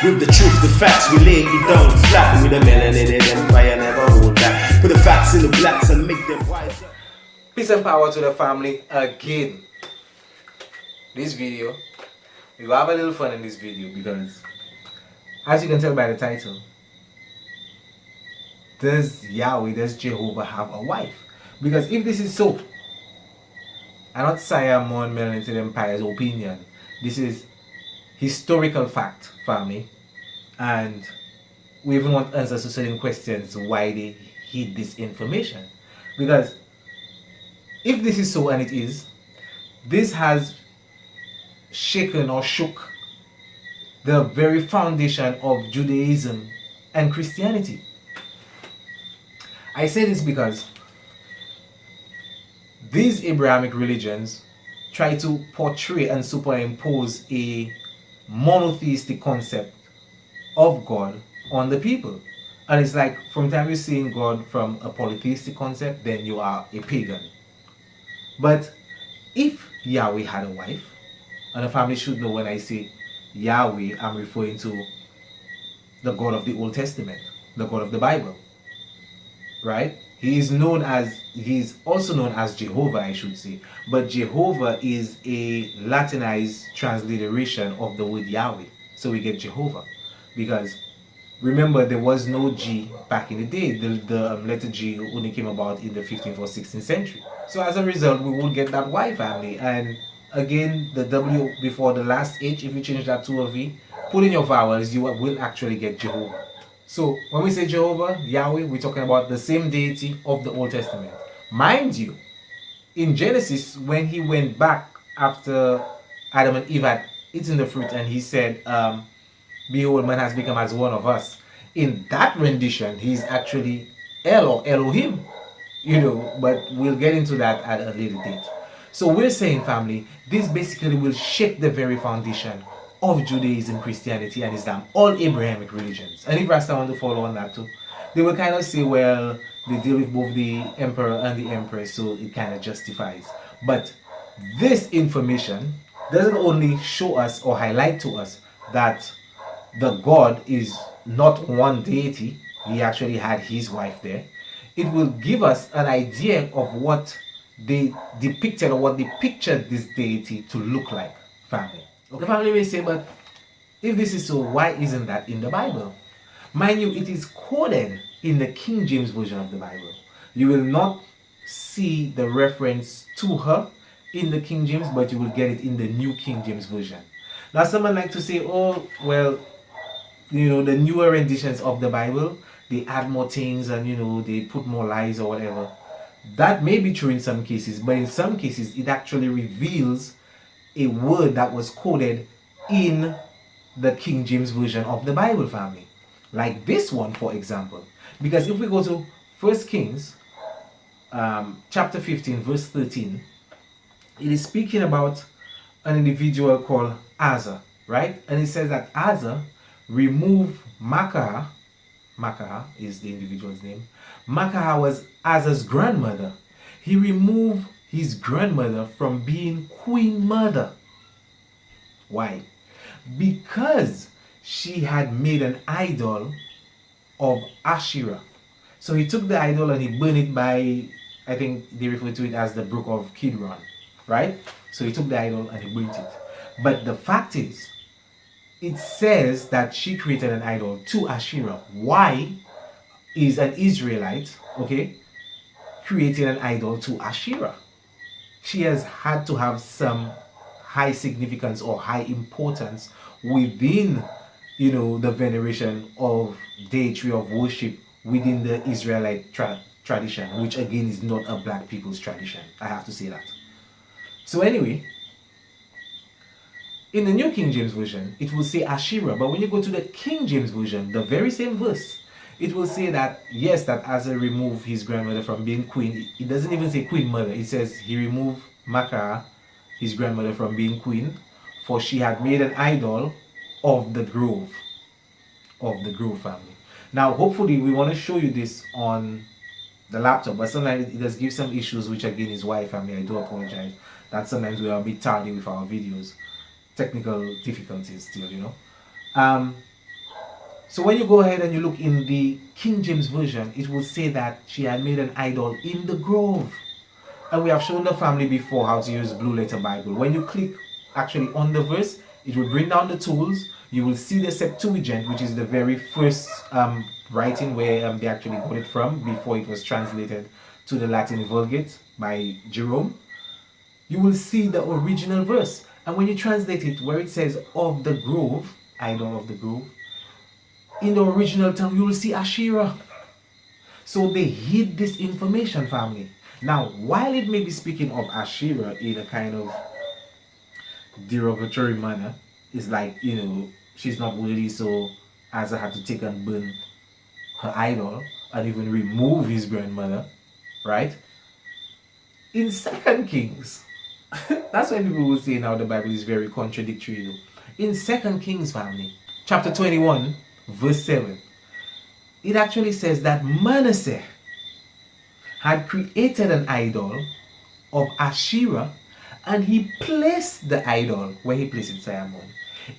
With the truth, the facts, we lay it down flat. With the melanated empire, never hold back. Put the facts in the blacks and make them wiser. Peace and power to the family again. This video, we will have a little fun in this video because, as you can tell by the title, does Jehovah have a wife? Because if this is so, and not Siamon Melanated Empire's opinion, this is historical fact, family, and we even want answers to certain questions why they hid this information. Because if this is so, and it is, this has shaken or shook the very foundation of Judaism and Christianity. I say this because these Abrahamic religions try to portray and superimpose a monotheistic concept of God on the people. And it's like, from time you're seeing God from a polytheistic concept, then you are a pagan. But if Yahweh had a wife, and the family should know when I say Yahweh, I'm referring to the God of the Old Testament, the God of the Bible, right? He is also known as Jehovah, I should say. But Jehovah is a Latinized transliteration of the word Yahweh. So we get Jehovah. Because remember, there was no G back in the day. The letter G only came about in the 15th or 16th century. So as a result, we will get that Y family. And again, the W before the last H, if you change that to a V, put in your vowels, you will actually get Jehovah. So when we say Jehovah, Yahweh, we're talking about the same deity of the Old Testament. Mind you, in Genesis, when he went back after Adam and Eve had eaten the fruit and he said, behold, man has become as one of us. In that rendition, he's actually El or Elohim, but we'll get into that at a later date. So we're saying, family, this basically will shake the very foundation of Judaism, Christianity, and Islam, all Abrahamic religions. And if Rasta want to follow on that too, they will kind of say, well, they deal with both the emperor and the empress, so it kind of justifies. But this information doesn't only show us or highlight to us that the God is not one deity, he actually had his wife there. It will give us an idea of what they depicted or what they pictured this deity to look like, family. The family may say, but if this is so, why isn't that in the Bible? Mind you, it is quoted in the King James Version of the Bible. You will not see the reference to her in the King James, but you will get it in the New King James Version. Now, someone like to say, oh, well, the newer renditions of the Bible, they add more things and, they put more lies or whatever. That may be true in some cases, but in some cases, it actually reveals a word that was quoted in the King James Version of the Bible, family. Like this one, for example. Because if we go to 1 Kings chapter 15, verse 13, it is speaking about an individual called Asa, right? And it says that Asa removed Makaha. Makaha is the individual's name. Makaha was Asa's grandmother. He removed his grandmother from being queen mother. Why? Because she had made an idol of Asherah. So he took the idol and he burned it by, I think they refer to it as the brook of Kidron, right? So he took the idol and he burnt it. But the fact is, it says that she created an idol to Asherah. Why is an Israelite, creating an idol to Asherah? She has had to have some high significance or high importance within, the veneration of deity of worship within the Israelite tradition, which again is not a black people's tradition. I have to say that. So anyway, in the New King James Version, it will say Asherah, but when you go to the King James Version, the very same verse, it will say that, yes, that Asa removed his grandmother from being queen. It doesn't even say queen mother. It says he removed Makah, his grandmother, from being queen, for she had made an idol of the grove family. Now, hopefully, we want to show you this on the laptop, but sometimes it does give some issues, which again is why, family, I do apologize that sometimes we are a bit tardy with our videos. Technical difficulties still, So when you go ahead and you look in the King James Version, it will say that she had made an idol in the grove. And we have shown the family before how to use Blue Letter Bible. When you click actually on the verse, it will bring down the tools. You will see the Septuagint, which is the very first writing where they actually got it from before it was translated to the Latin Vulgate by Jerome. You will see the original verse. And when you translate it, where it says of the grove, idol of the grove, in the original tongue, you will see Asherah. So they hid this information, family. Now, while it may be speaking of Asherah in a kind of derogatory manner, it's like, she's not worthy, so Asa had to take and burn her idol and even remove his grandmother, right? In 2 Kings, that's why people will say now the Bible is very contradictory. In 2 Kings, family, chapter 21, verse 7, it actually says that Manasseh had created an idol of Asherah, and he placed the idol, where he placed it, Simon,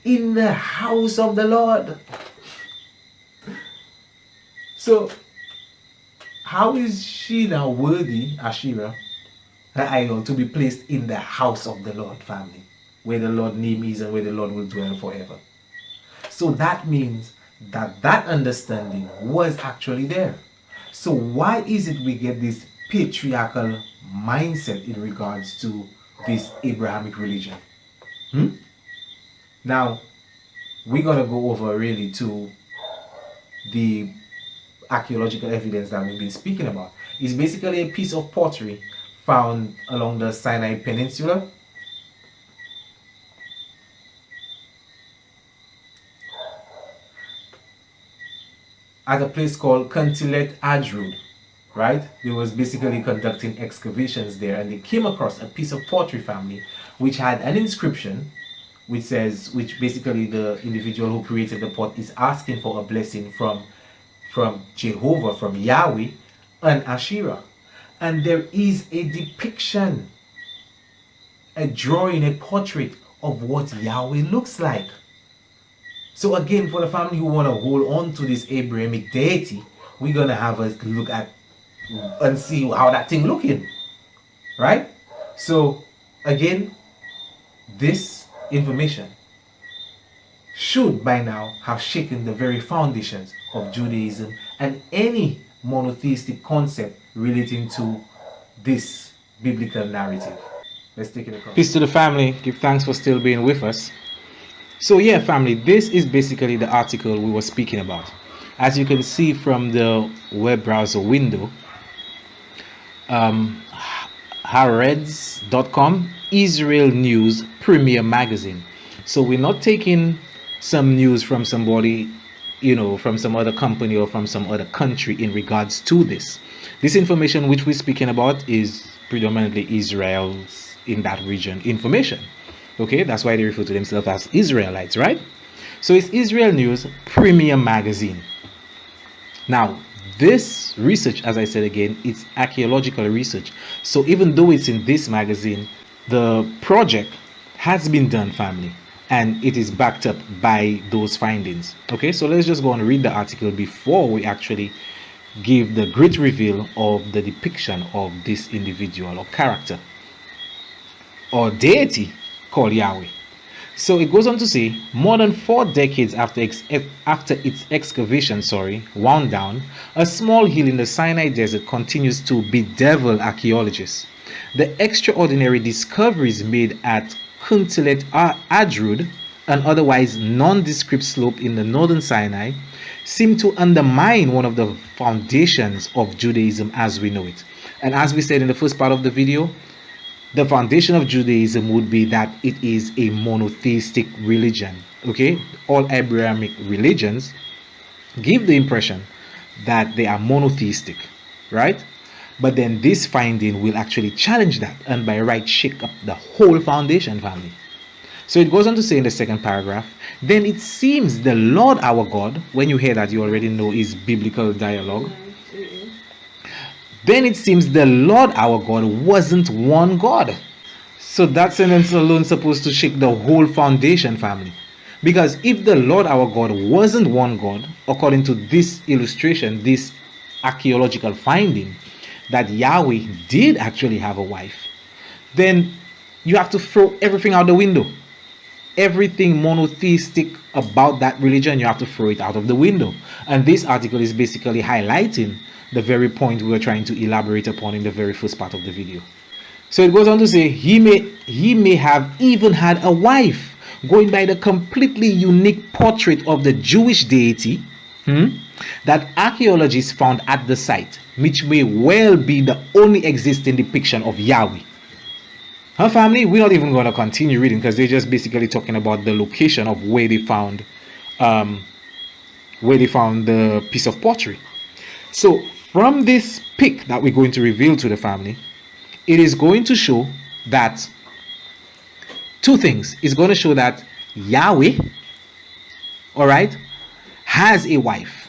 in the house of the Lord. So, how is she now worthy, Asherah, her idol, to be placed in the house of the Lord, family, where the Lord's name is and where the Lord will dwell forever? So that means that understanding was actually there. So why is it we get this patriarchal mindset in regards to this Abrahamic religion? Now, we're going to go over really to the archaeological evidence that we've been speaking about. It's basically a piece of pottery found along the Sinai Peninsula. At a place called Untitled Chapter, right? They was basically conducting excavations there, and they came across a piece of pottery, family, which had an inscription which basically the individual who created the pot is asking for a blessing from Jehovah, from Yahweh, and Asherah. And there is a depiction, a drawing, a portrait of what Yahweh looks like. So again, for the family who want to hold on to this Abrahamic deity, we're going to have a look at and see how that thing looking, right? So again, this information should by now have shaken the very foundations of Judaism and any monotheistic concept relating to this biblical narrative. Let's take it across. Peace to the family. Give thanks for still being with us. So yeah, family, this is basically the article we were speaking about. As you can see from the web browser window, Haaretz.com, Israel News Premier Magazine. So we're not taking some news from somebody, from some other company or from some other country in regards to this. This information which we're speaking about is predominantly Israel's in that region information. Okay, that's why they refer to themselves as Israelites, right? So it's Israel News Premier Magazine. Now, this research, as I said again, it's archaeological research. So even though it's in this magazine, the project has been done, family, and it is backed up by those findings. Okay, so let's just go and read the article before we actually give the great reveal of the depiction of this individual or character or deity called Yahweh. So it goes on to say, more than 4 decades after its excavation wound down, a small hill in the Sinai desert continues to bedevil archaeologists. The extraordinary discoveries made at Untitled Chapter, an otherwise nondescript slope in the northern Sinai, seem to undermine one of the foundations of Judaism as we know it. And as we said in the first part of the video, the foundation of Judaism would be that it is a monotheistic religion. Okay, all Abrahamic religions give the impression that they are monotheistic, right? But then this finding will actually challenge that and by right shake up the whole foundation, family. So it goes on to say in the second paragraph, then it seems the Lord our God, when you hear that you already know is biblical dialogue. Then it seems the Lord our God wasn't one God. So that sentence alone is supposed to shake the whole foundation, family. Because if the Lord our God wasn't one God, according to this illustration, this archaeological finding, that Yahweh did actually have a wife, then you have to throw everything out the window. Everything monotheistic about that religion, you have to throw it out of the window. And this article is basically highlighting the very point we were trying to elaborate upon in the very first part of the video. So it goes on to say he may have even had a wife, going by the completely unique portrait of the Jewish deity that archaeologists found at the site, which may well be the only existing depiction of Yahweh. Her family, we're not even going to continue reading because they're just basically talking about the location of where they found the piece of pottery. So from this pic that we're going to reveal to the family, it is going to show that two things. It's going to show that Yahweh, all right, has a wife.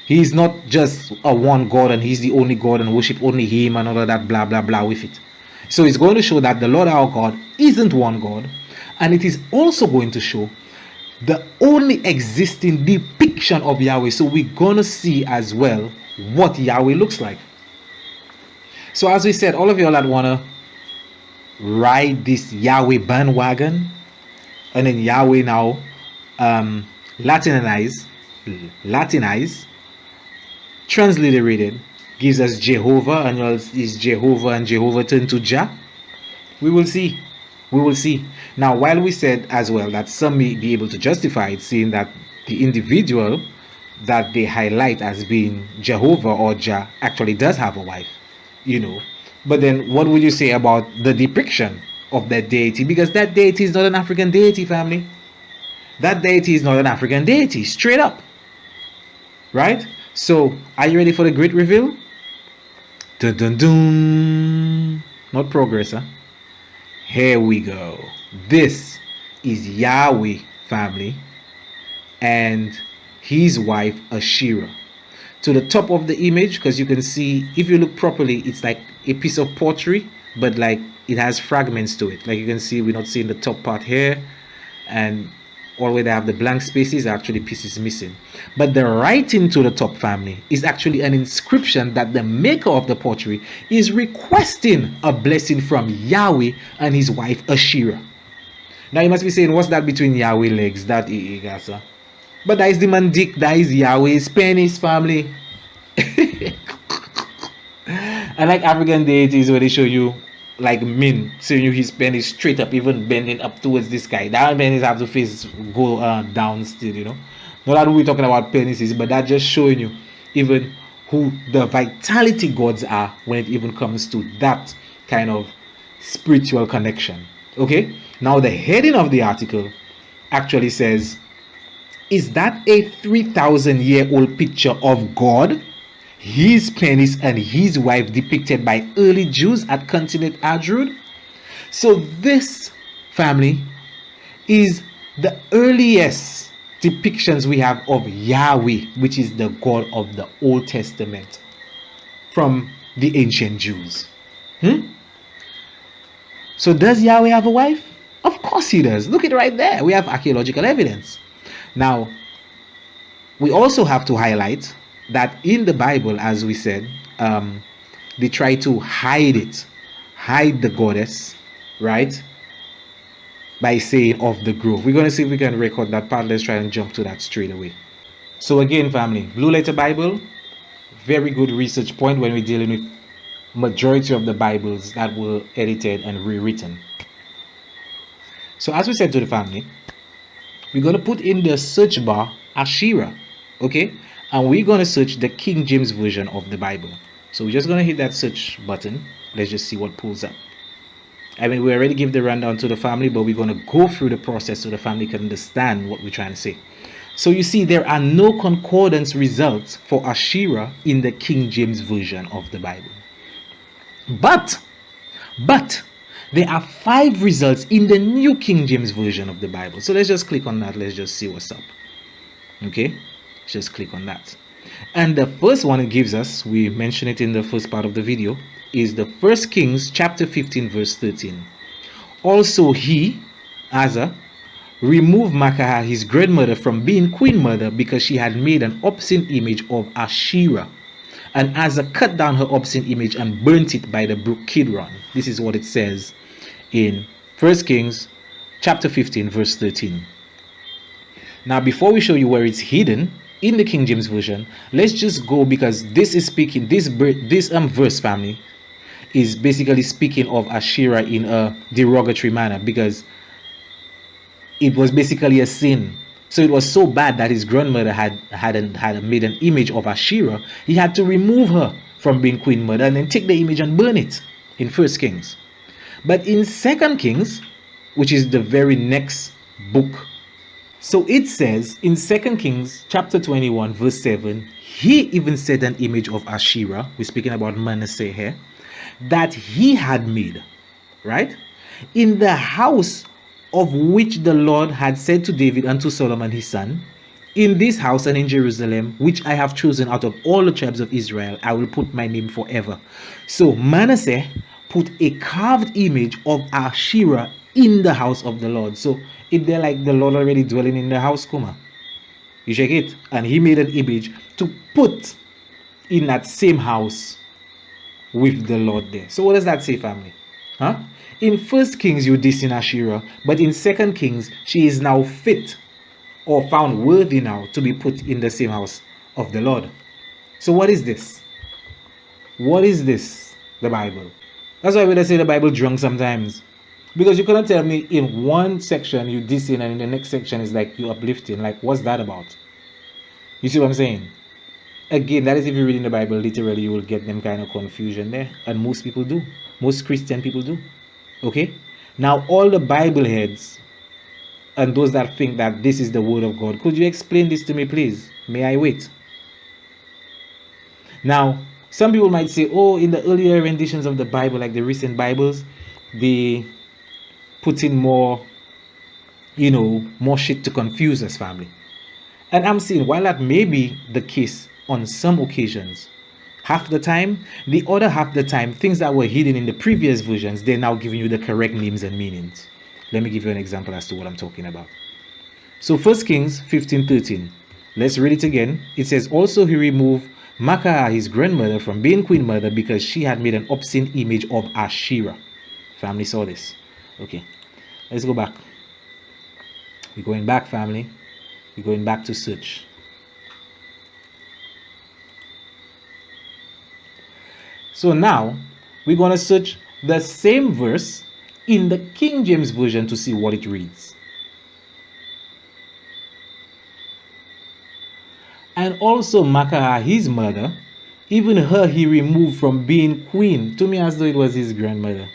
He's not just a one God and he's the only God and worship only him and all of that blah blah blah with it. So it's going to show that the Lord our God isn't one God, and it is also going to show the only existing depiction of Yahweh. So we're going to see as well what Yahweh looks like. So as we said, all of y'all that want to ride this Yahweh bandwagon, and then Yahweh now Latinize, transliterated, gives us Jehovah, and is Jehovah and Jehovah turned to Jah. We will see. Now, while we said as well that some may be able to justify it, seeing that the individual that they highlight as being Jehovah or Jah actually does have a wife, but then what would you say about the depiction of that deity? Because that deity is not an African deity, family. That deity is not an African deity, straight up. Right? So, are you ready for the great reveal? Dun dun dun. Not progress, huh? Here we go. This is Yahweh, family, and his wife Asherah. To the top of the image, because you can see, if you look properly, it's like a piece of pottery, but like it has fragments to it. Like you can see, we're not seeing the top part here, and all the way they have the blank spaces, actually pieces missing. But the writing to the top, family, is actually an inscription that the maker of the pottery is requesting a blessing from Yahweh and his wife Asherah. Now you must be saying, what's that between Yahweh legs? That is, but that is the man dick, that is Yahweh's penis, family. I like African deities where they show you like Min, showing you his penis straight up, even bending up towards the sky. That penis have to face go down still, Not that we're talking about penises, but that just showing you even who the vitality gods are when it even comes to that kind of spiritual connection. Okay, now the heading of the article actually says, is that a 3,000-year-old picture of God, his penis and his wife depicted by early Jews at continent Adrud? So this, family, is the earliest depictions we have of Yahweh, which is the God of the Old Testament, from the ancient Jews. So does Yahweh have a wife? Of course he does. Look at it right there. We have archaeological evidence. Now, we also have to highlight that in the Bible, as we said, they try to hide the goddess, right, by saying of the grove. We're going to see if we can record that part. Let's try and jump to that straight away. So again, family, Blue Letter Bible, very good research point when we're dealing with majority of the Bibles that were edited and rewritten. So as we said to the family, we're going to put in the search bar Asherah, okay, and we're going to search the King James version of the Bible. So we're just going to hit that search button. Let's just see what pulls up. I mean, we already give the rundown to the family, but we're going to go through the process so the family can understand what we're trying to say. So you see, there are no concordance results for Asherah in the King James version of the Bible. But there are 5 results in the New King James version of the Bible. So let's just click on that. Let's just see what's up. Okay, just click on that. And the first one it gives us, we mentioned it in the first part of the video, is the 1 Kings chapter 15 verse 13. Also he, Asa, remove Makah, his grandmother, from being queen mother because she had made an obscene image of Asherah. And Asa cut down her obscene image and burnt it by the brook Kidron. This is what it says in 1 Kings chapter 15 verse 13. Now before we show you where it's hidden in the King James Version, let's just go, because this is speaking, this verse, family, is basically speaking of Asherah in a derogatory manner, because it was basically a sin. So it was so bad that his grandmother had made an image of Asherah. He had to remove her from being queen mother and then take the image and burn it in 1 Kings. But in 2 Kings, which is the very next book, so it says in 2 Kings chapter 21 verse 7, he even set an image of Asherah, we're speaking about Manasseh here, that he had made, right, in the house of which the Lord had said to David and to Solomon his son, in this house and in Jerusalem, which I have chosen out of all the tribes of Israel, I will put my name forever. So Manasseh put a carved image of Asherah in the house of the Lord. So if they're like the Lord already dwelling in the house, Kuma, you check it, and he made an image to put in that same house with the Lord there. So what does that say, family? Huh? In 1 Kings you diss in Asherah, but in 2 Kings she is now fit or found worthy now to be put in the same house of the Lord. So what is this? What is this? The Bible. That's why we say the Bible drunk sometimes. Because you cannot tell me in one section you dissing and in the next section is like you uplifting. Like, what's that about? You see what I'm saying? Again, that is if you read in the Bible literally, you will get them kind of confusion there. And most people do. Most Christian people do. Okay? Now, all the Bible heads and those that think that this is the word of God, could you explain this to me, please? May I wait? Now, some people might say, oh, in the earlier renditions of the Bible, like the recent Bibles, they put in more, more shit to confuse us, family. And I'm saying, while that may be the case on some occasions, half the time, the other half the time, things that were hidden in the previous versions, they're now giving you the correct names and meanings. Let me give you an example as to what I'm talking about. So 1 Kings 15:13. Let's read it again. It says, also he removed Makah, his grandmother, from being queen mother because she had made an obscene image of Asherah. Family saw this. Okay, let's go back. We're going back, family. We're going back to search. So now we're going to search the same verse in the King James Version to see what it reads. And also Makah, his mother, even her he removed from being queen. To me, as though it was his grandmother.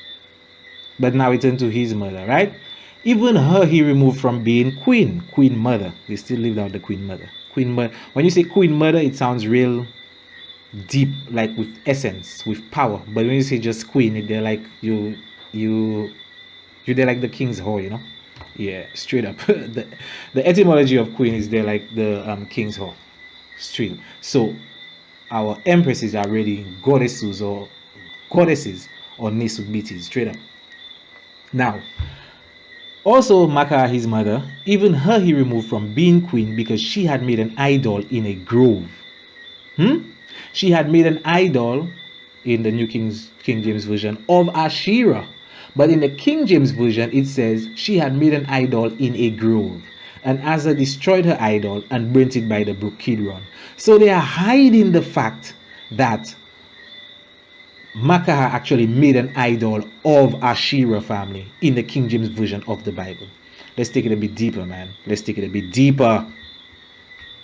But now it turned to his mother, right? Even her he removed from being queen mother. They still lived out the queen mother. Queen mother. When you say queen mother, it sounds real deep, like with essence, with power. But when you say just queen, they're like you're there like the king's whore, Yeah, straight up. the etymology of queen is there like the king's whore. Straight. So our empresses are really goddesses or nesubitis, straight up. Now, also Makah, his mother, even her he removed from being queen because she had made an idol in a grove. She had made an idol in the New King James Version of Asherah. But in the King James Version, it says she had made an idol in a grove. And Asa destroyed her idol and burnt it by the brook Kidron. So they are hiding the fact that Makah actually made an idol of Asherah, family, in the King James Version of the Bible. Let's take it a bit deeper, man. Let's take it a bit deeper.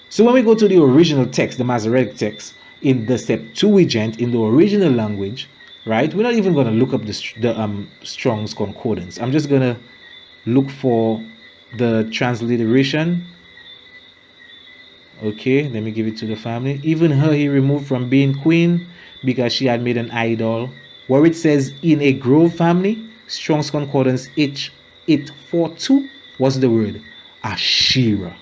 So when we go to the original text, the Masoretic text, in the Septuagint, in the original language, right? We're not even going to look up the Strong's Concordance. I'm just going to look for the transliteration. Okay, let me give it to the family. Even her he removed from being queen because she had made an idol. Where it says in a grove, family, Strong's Concordance H842, what's the word? Asherah.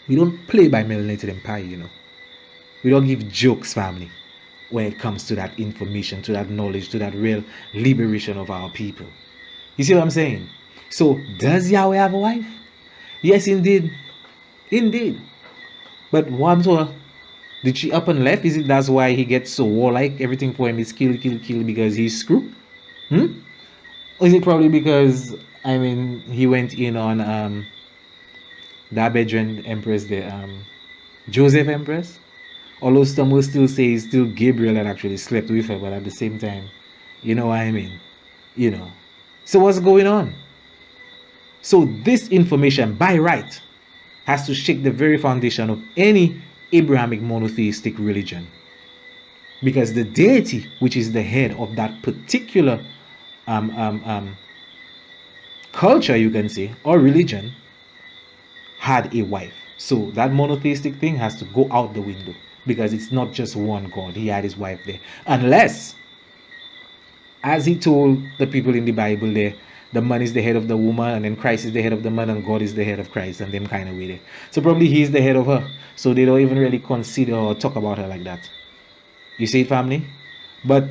We don't play by melanated empire, We don't give jokes, family, when it comes to that information, to that knowledge, to that real liberation of our people. You see what I'm saying? So does Yahweh have a wife? Yes, indeed. Indeed. But Wamswa, did she up and left? Is it that's why he gets so warlike? Everything for him is kill, kill, kill because he's screwed? Or is it probably because he went in on that bedroom empress, the Joseph Empress? Although some will still say it's still Gabriel that actually slept with her, but at the same time, you know what I mean? You know. So what's going on? So this information, by right, has to shake the very foundation of any Abrahamic monotheistic religion. Because the deity, which is the head of that particular culture, you can say, or religion, had a wife. So that monotheistic thing has to go out the window. Because it's not just one God. He had his wife there. Unless, as he told the people in the Bible there, the man is the head of the woman, and then Christ is the head of the man, and God is the head of Christ, and them kind of way there. So probably he's the head of her. So they don't even really consider or talk about her like that. You see it, family? But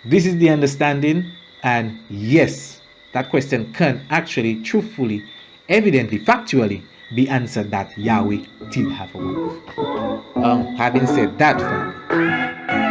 this is the understanding, and yes, that question can actually, truthfully, evidently, factually be answered that Yahweh did have a wife. Having said that, family,